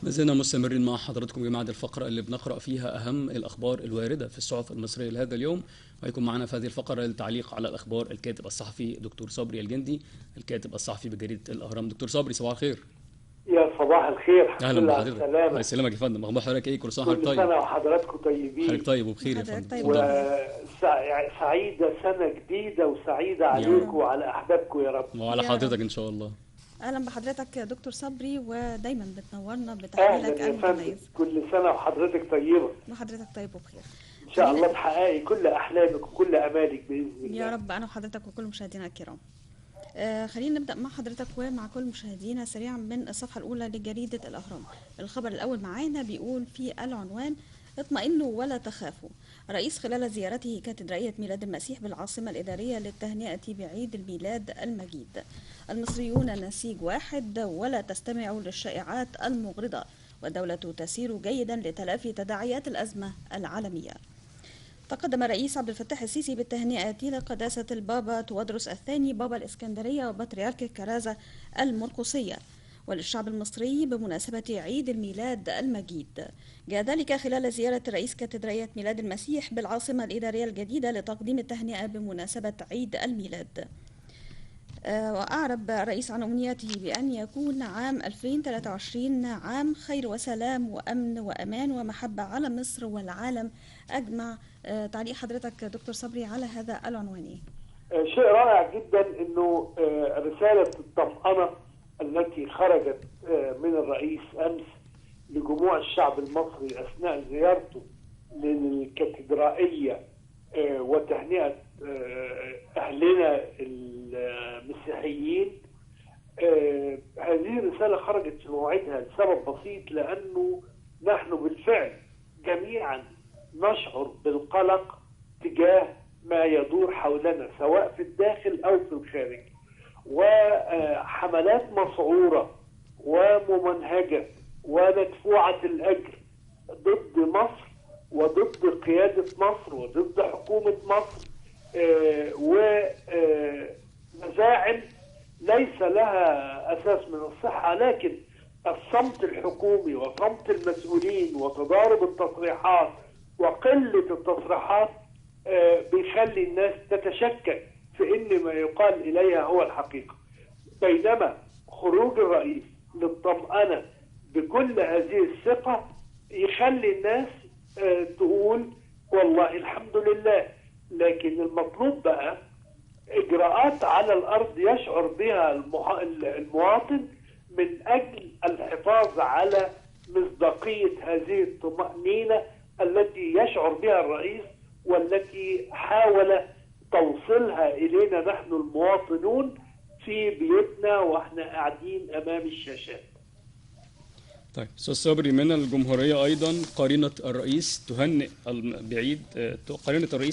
لازلنا مستمرين مع حضراتكم جماعة الفقرة اللي بنقرأ فيها أهم الأخبار الواردة في الصحف المصرية لهذا اليوم. ويكون معنا في هذه الفقرة للتعليق على الأخبار الكاتب الصحفي دكتور صبري الجندي، الكاتب الصحفي بجريدة الأهرام. دكتور صبري، صباح الخير. يا صباح الخير، الحمد أهلا لله على بحضرتك. الله السلامة. يسلمك يا فندم. أخبار حضرتك إيه؟ كل سنة كل وحضرتك طيب. سنة وحضراتكم طيبين. حضرتك طيب وبخير يا فندم. طيب. وسعيدة سنة جديدة وسعيدة عليكم وعلى أحبابكم يا رب. وعلى حضرتك إن شاء الله. اهلا بحضرتك يا دكتور صبري، ودايما بتنورنا أهلا بتحليلك يا فندم، المتميز. كل سنة وحضرتك طيبة. وحضرتك طيب وبخير إن شاء الله تحققي كل أحلامك وكل أمالك بإذن الله يا رب، انا وحضرتك وكل مشاهدينا الكرام. خلينا نبدأ مع حضرتك ومع كل مشاهدينا سريعا من الصفحة الأولى لجريدة الأهرام. الخبر الأول معانا بيقول في العنوان: اطمئنوا ولا تخافوا. رئيس خلال زيارته كاتدرائية ميلاد المسيح بالعاصمة الإدارية للتهنئة بعيد الميلاد المجيد. المصريون نسيج واحد ولا تستمعوا للشائعات المغرضة، والدولة تسير جيدا لتلافي تداعيات الأزمة العالمية. تقدم الرئيس عبد الفتاح السيسي بالتهنئة لقداسة البابا توادرس الثاني بابا الإسكندرية وبطريرك الكرازة المرقسية وللشعب المصري بمناسبة عيد الميلاد المجيد. جاء ذلك خلال زيارة رئيس كاتدرائية ميلاد المسيح بالعاصمة الإدارية الجديدة لتقديم التهنئة بمناسبة عيد الميلاد. وأعرب الرئيس عن أمنيته بأن يكون عام 2023 عام خير وسلام وأمن وأمان ومحبة على مصر والعالم أجمع. تعليق حضرتك دكتور صبري على هذا العنوان إيه؟ شيء رائع جدا إنه رسالة الطمأنة التي خرجت من الرئيس أمس لجموع الشعب المصري أثناء زيارته للكاتدرائية وتهنئة أهلنا المسيحيين. هذه الرسالة خرجت في موعدها لسبب بسيط، لأنه نحن بالفعل جميعا نشعر بالقلق تجاه ما يدور حولنا سواء في الداخل أو في الخارج، وحملات مسعورة وممنهجة ومدفوعة الأجر ضد مصر وضد قيادة مصر وضد حكومة مصر، ومزاعم ليس لها أساس من الصحة، لكن الصمت الحكومي وصمت المسؤولين وتضارب التصريحات وقلة التصريحات بيخلي الناس تتشكك في إن ما يقال إليها هو الحقيقة، بينما خروج الرئيس للطمأنة بكل هذه الثقة يخلي الناس تقول والله الحمد لله. لكن المطلوب بقى إجراءات على الأرض يشعر بها المواطن من أجل الحفاظ على مصداقية هذه الطمأنينة التي يشعر بها الرئيس والتي حاول توصيلها إلينا نحن المواطنون في بيوتنا وإحنا قاعدين أمام الشاشات. طيب أستاذ صبري، من الجمهورية أيضا قرينة الرئيس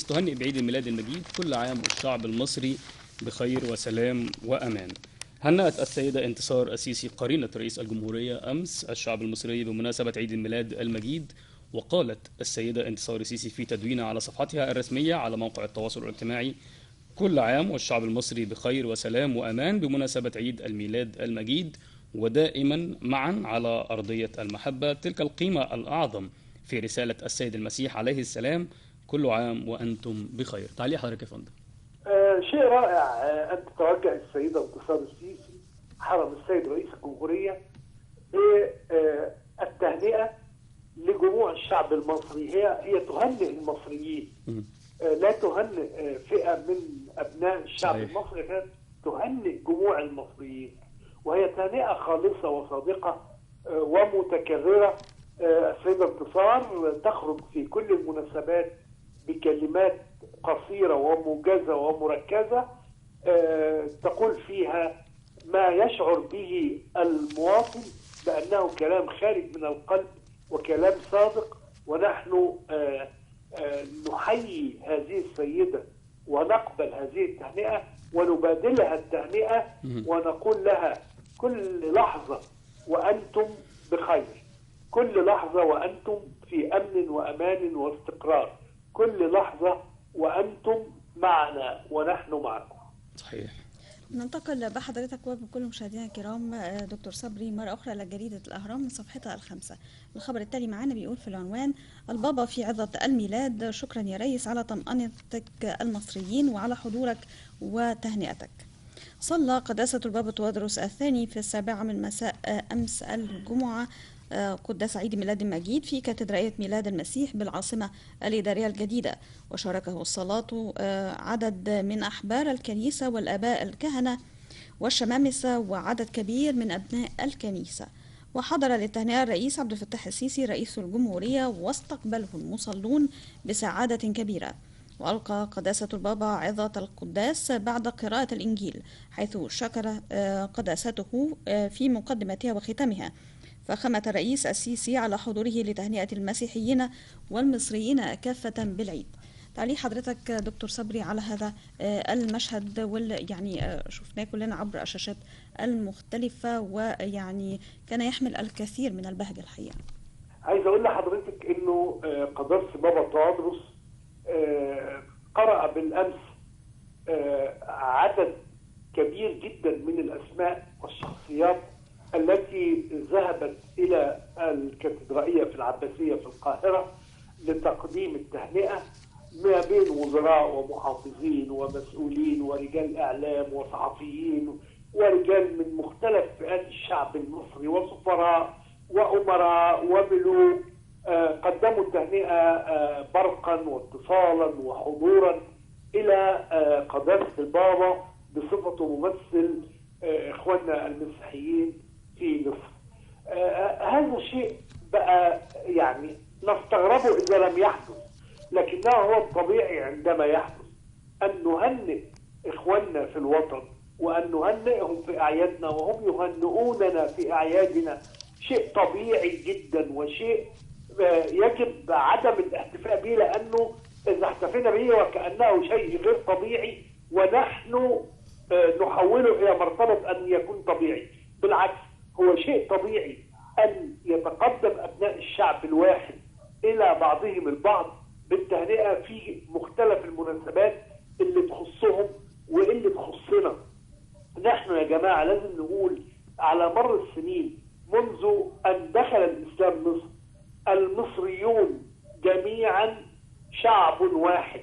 تهنئ بعيد الميلاد المجيد. كل عام والشعب المصري بخير وسلام وأمان. هنأت السيدة انتصار السيسي قرينة رئيس الجمهورية أمس الشعب المصري بمناسبة عيد الميلاد المجيد، وقالت السيدة انتصار السيسي في تدوين على صفحتها الرسمية على موقع التواصل الاجتماعي: كل عام والشعب المصري بخير وسلام وأمان بمناسبة عيد الميلاد المجيد، ودائما معا على أرضية المحبة، تلك القيمة الأعظم في رسالة السيد المسيح عليه السلام. كل عام وأنتم بخير. تعليق حضرتك يا فندم. شيء رائع أن تتوجه السيدة انتصار السيسي حرم السيد رئيس الجمهورية بالتهنئة لجموع الشعب المصري. هي تهنئ المصريين، لا تهنئ فئة من أبناء الشعب صحيح. المصري، تهنئ جموع المصريين، وهي تهنئة خالصة وصادقة ومتكررة. السيدة انتصار تخرج في كل المناسبات بكلمات قصيرة وموجزة ومركزة تقول فيها ما يشعر به المواطن بأنه كلام خارج من القلب وكلام صادق. ونحن نحيي هذه السيدة ونقبل هذه التهنئة ونبادلها التهنئة ونقول لها كل لحظة وأنتم بخير، كل لحظة وأنتم في أمن وأمان واستقرار، كل لحظة وأنتم معنا ونحن معكم. صحيح. ننتقل بحضرتك وبكل مشاهدينا الكرام دكتور صبري مرة أخرى لجريدة الأهرام من صفحتها ال5. الخبر التالي معانا بيقول في العنوان: البابا في عظة الميلاد، شكرا يا ريس على طمأنتك المصريين وعلى حضورك وتهنئتك. صلى قداسة البابا توادرس الثاني في 7 من مساء أمس الجمعة قداس عيد ميلاد مجيد في كاتدرائية ميلاد المسيح بالعاصمة الإدارية الجديدة، وشاركه الصلاة عدد من أحبار الكنيسة والآباء الكهنة والشمامسة وعدد كبير من أبناء الكنيسة. وحضر للتهنئة الرئيس عبد الفتاح السيسي رئيس الجمهورية، واستقبله المصلون بسعادة كبيرة. وألقى قداسة البابا عظة القداس بعد قراءة الإنجيل، حيث شكر قداسته في مقدمتها وختامها، فخمت الرئيس السيسي على حضوره لتهنئة المسيحيين والمصريين كافة بالعيد. تعليق حضرتك دكتور صبري على هذا المشهد، يعني شفناه كلنا عبر الشاشات المختلفة، ويعني كان يحمل الكثير من البهجة الحقيقة. عايز أقول لحضرتك إنه قداسة بابا توادرس قرأ بالأمس عدد كبير جدا من الأسماء والشخصيات التي ذهبت إلى الكاتدرائية في العباسية في القاهرة لتقديم التهنئة، ما بين وزراء ومحافظين ومسؤولين ورجال إعلام وصحفيين ورجال من مختلف فئات الشعب المصري وسفراء وأمراء وملوك. قدموا التهنئة برقا واتصالا وحضورا إلى قداسة البابا بصفته ممثل إخواننا المسيحيين في مصر. هذا الشيء بقى يعني نستغربه إذا لم يحدث، لكنه هو الطبيعي عندما يحدث، أن نهنئ إخواننا في الوطن وأن نهنئهم في أعيادنا وهم يهنئوننا في أعيادنا. شيء طبيعي جدا وشيء يجب عدم الاحتفاء به، لأنه إذا احتفينا به وكأنه شيء غير طبيعي ونحن نحوله إلى مرتبة أن يكون طبيعي. بالعكس، هو شيء طبيعي أن يتقدم أبناء الشعب الواحد إلى بعضهم البعض بالتهنئة في مختلف المناسبات اللي تخصهم واللي تخصنا. نحن يا جماعة لازم نقول على مر السنين منذ أن دخل الإسلام مصر، المصريون جميعا شعب واحد،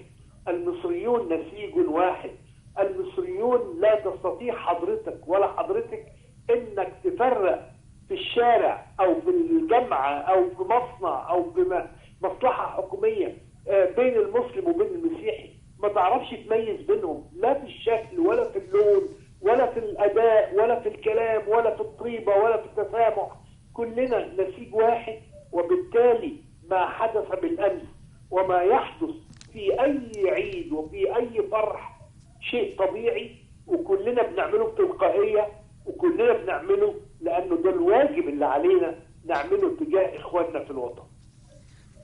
المصريون نسيج واحد، المصريون لا تستطيع حضرتك ولا حضرتك انك تفرق في الشارع او في الجامعة او في مصنع او بمصلحة حكومية بين المسلم وبين المسيحي. ما تعرفش تميز بينهم، لا في الشكل ولا في اللون ولا في الاداء ولا في الكلام ولا في الطيبة ولا في التسامح. كلنا نسيج واحد، وبالتالي ما حدث بالامس وما يحدث في اي عيد وفي اي فرح شيء طبيعي، وكلنا بنعمله بتلقائية، وكلنا بنعمله لأنه ده الواجب اللي علينا نعمله تجاه إخواننا في الوطن.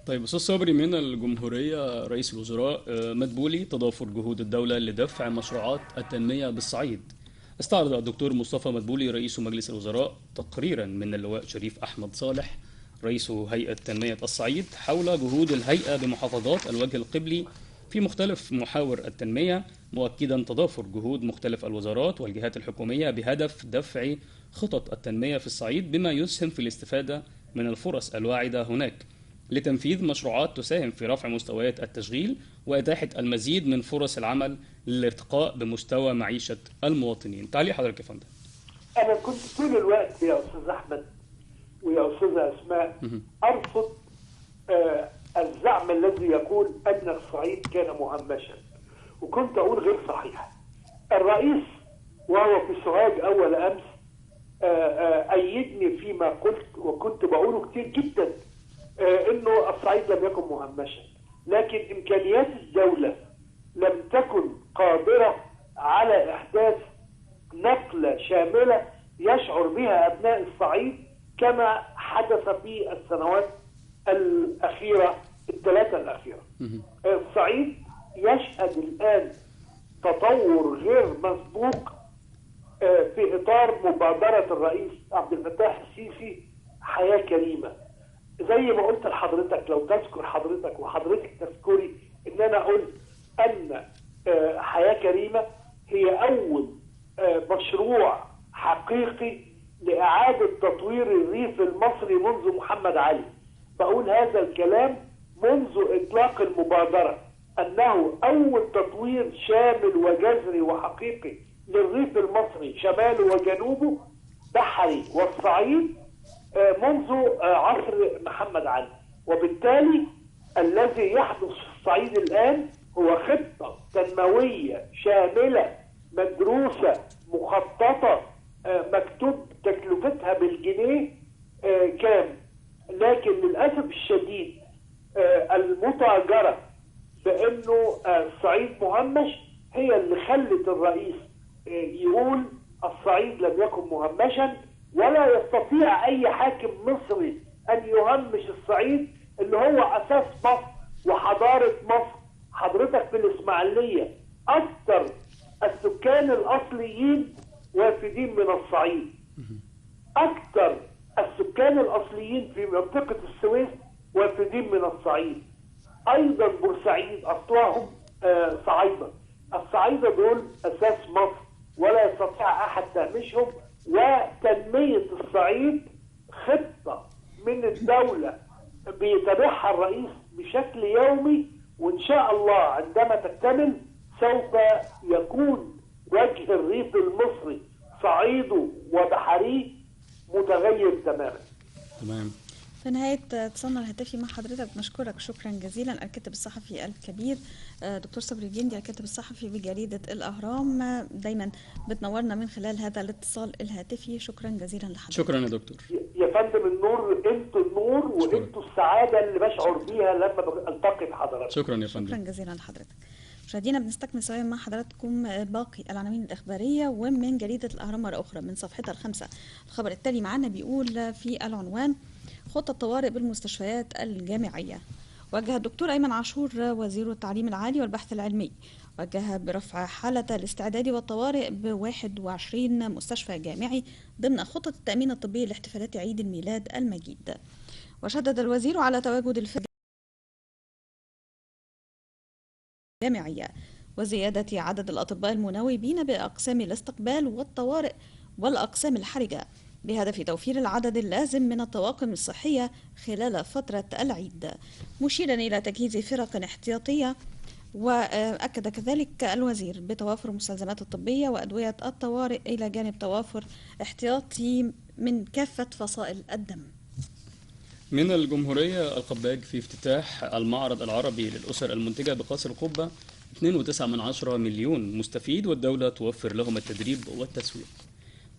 طيب أستاذ صبري، من الجمهورية رئيس الوزراء مدبولي تضافر جهود الدولة لدفع مشروعات التنمية بالصعيد. استعرض الدكتور مصطفى مدبولي رئيس مجلس الوزراء تقريرا من اللواء شريف أحمد صالح رئيس هيئة تنمية الصعيد حول جهود الهيئة بمحافظات الوجه القبلي في مختلف محاور التنمية، مؤكدا تضافر جهود مختلف الوزارات والجهات الحكومية بهدف دفع خطط التنمية في الصعيد بما يسهم في الاستفادة من الفرص الواعدة هناك لتنفيذ مشروعات تساهم في رفع مستويات التشغيل وإتاحة المزيد من فرص العمل للارتقاء بمستوى معيشة المواطنين. تعليق حضرتك يا فندم. أنا كنت طول الوقت يا أستاذ أحمد ويا أستاذة أسماء أرفض الزعم الذي يقول أن الصعيد كان مهمشا، وكنت أقول غير صحيح. الرئيس وهو في سوهاج أول أمس أيدني فيما قلت، وكنت بقوله كتير جدا إنه الصعيد لم يكن مهمشا، لكن إمكانيات الدولة لم تكن قادرة على إحداث نقلة شاملة يشعر بها أبناء الصعيد كما حدث في السنوات الأخيرة الثلاثة الأخيرة. الصعيد يشهد الآن تطور غير مسبوق في إطار مبادرة الرئيس عبد الفتاح السيسي حياة كريمة. زي ما قلت لحضرتك، لو تذكر حضرتك وحضرتك تذكري إن أنا قلت أن حياة كريمة هي أول مشروع حقيقي لإعادة تطوير الريف المصري منذ محمد علي. بقول هذا الكلام منذ إطلاق المبادرة، أنه أول تطوير شامل وجذري وحقيقي للريف المصري شماله وجنوبه بحري والصعيد منذ عصر محمد علي. وبالتالي الذي يحدث في الصعيد الآن هو خطة تنموية شاملة مدروسة مخططة مكتوب تكلفتها بالجنيه كام. لكن للأسف الشديد المتاجرة بأنه الصعيد مهمش هي اللي خلت الرئيس يقول الصعيد لم يكن مهمشا، ولا يستطيع أي حاكم مصري أن يهمش الصعيد اللي هو أساس مصر وحضارة مصر. حضرتك في الإسماعيلية أكثر السكان الأصليين وافدين من الصعيد، أكثر السكان الأصليين في منطقة السويس وافدين من الصعيد. أيضا بورسعيد أصلهم صعيدة. الصعيدة دول أساس مصر ولا يستطيع أحد تهميشهم. وتنمية الصعيد خطة من الدولة بيتابعها الرئيس بشكل يومي، وإن شاء الله عندما تكتمل سوف يكون وجه الريف المصري صعيده وبحريه متغير تماما. تمام. في نهاية اتصالنا الهاتفي مع حضرتك بنشكرك شكرا جزيلا الكاتب الصحفي الكبير دكتور صبري الجندي، الكاتب الصحفي بجريدة الأهرام. دايما بتنورنا من خلال هذا الاتصال الهاتفي. شكرا جزيلا لحضرتك. شكرا يا دكتور. يا فندم النور، انتوا النور وانتوا السعادة اللي بشعر بيها لما التقي بحضرتك. شكرا يا فندم. شكرا جزيلا لحضرتك. مشاهدينا بنستكمل سويا مع حضراتكم باقي العناوين الإخبارية ومن جريدة الأهرام مرة أخرى من صفحتها ال5. الخبر التالي معنا بيقول في العنوان: خطة طوارئ بالمستشفيات الجامعية. وجه الدكتور أيمن عاشور وزير التعليم العالي والبحث العلمي وجه برفع حالة الاستعداد والطوارئ ب21 مستشفى جامعي ضمن خطة التأمين الطبي لاحتفالات عيد الميلاد المجيد. وشدد الوزير على تواجد الفئة الجامعية وزيادة عدد الأطباء المناوبين بأقسام الاستقبال والطوارئ والأقسام الحرجة بهدف توفير العدد اللازم من الطواقم الصحية خلال فترة العيد، مشيرا إلى تجهيز فرق احتياطية. وأكد كذلك الوزير بتوافر المستلزمات الطبية وأدوية الطوارئ إلى جانب توافر احتياطي من كافة فصائل الدم. من الجمهورية: القباج في افتتاح المعرض العربي للأسر المنتجة بقصر القبة. 2.9 مليون مستفيد والدولة توفر لهم التدريب والتسويق.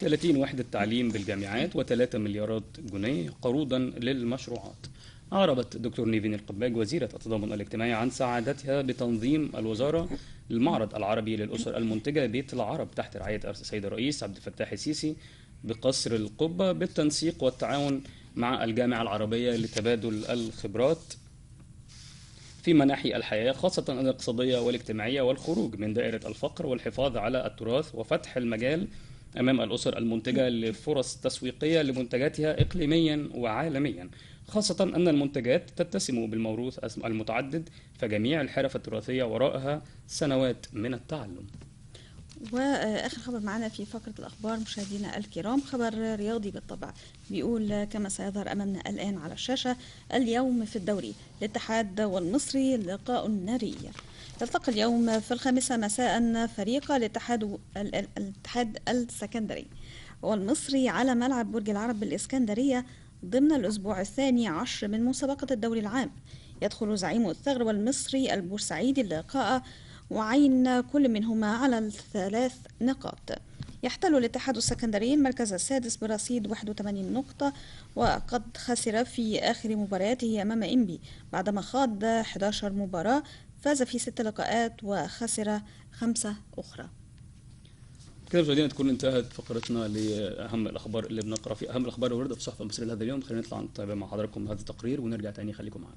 30 وحدة تعليم بالجامعات و3 مليارات جنيه قروضا للمشروعات. أعربت دكتور نيفين القباج وزيرة التضامن الاجتماعي عن سعادتها بتنظيم الوزارة للمعرض العربي للأسر المنتجة بيت العرب تحت رعاية السيد الرئيس عبد الفتاح السيسي بقصر القبة بالتنسيق والتعاون مع الجامعة العربية لتبادل الخبرات في مناحي الحياة خاصة الاقتصادية والاجتماعية والخروج من دائرة الفقر والحفاظ على التراث وفتح المجال أمام الأسر المنتجة لفرص تسويقية لمنتجاتها إقليميا وعالميا، خاصة أن المنتجات تتسم بالموروث المتعدد فجميع الحرف التراثية وراءها سنوات من التعلم. وآخر خبر معنا في فقرة الأخبار مشاهدينا الكرام خبر رياضي بالطبع، بيقول كما سيظهر أمامنا الآن على الشاشة: اليوم في الدوري الاتحاد والمصري لقاء ناري. يلتقي اليوم في 5 مساء فريق الاتحاد السكندري والمصري على ملعب برج العرب بالإسكندرية ضمن الأسبوع 12 من مسابقة الدوري العام. يدخل زعيم الثغر والمصري البورسعيدي اللقاء وعين كل منهما على 3 نقاط. يحتل الاتحاد السكندري المركز السادس برصيد 81 نقطة، وقد خسر في آخر مبارياته أمام إنبي بعدما خاض 11 مباراة، فاز في 6 لقاءات وخسر 5 أخرى. كده مشاهدينا تكون انتهت فقرتنا لأهم الأخبار اللي بنقرأ في أهم الأخبار الواردة في الصحف المصرية لهذا اليوم. خلينا نطلع نتابع مع حضراتكم هذا التقرير ونرجع تاني. خليكم معنا.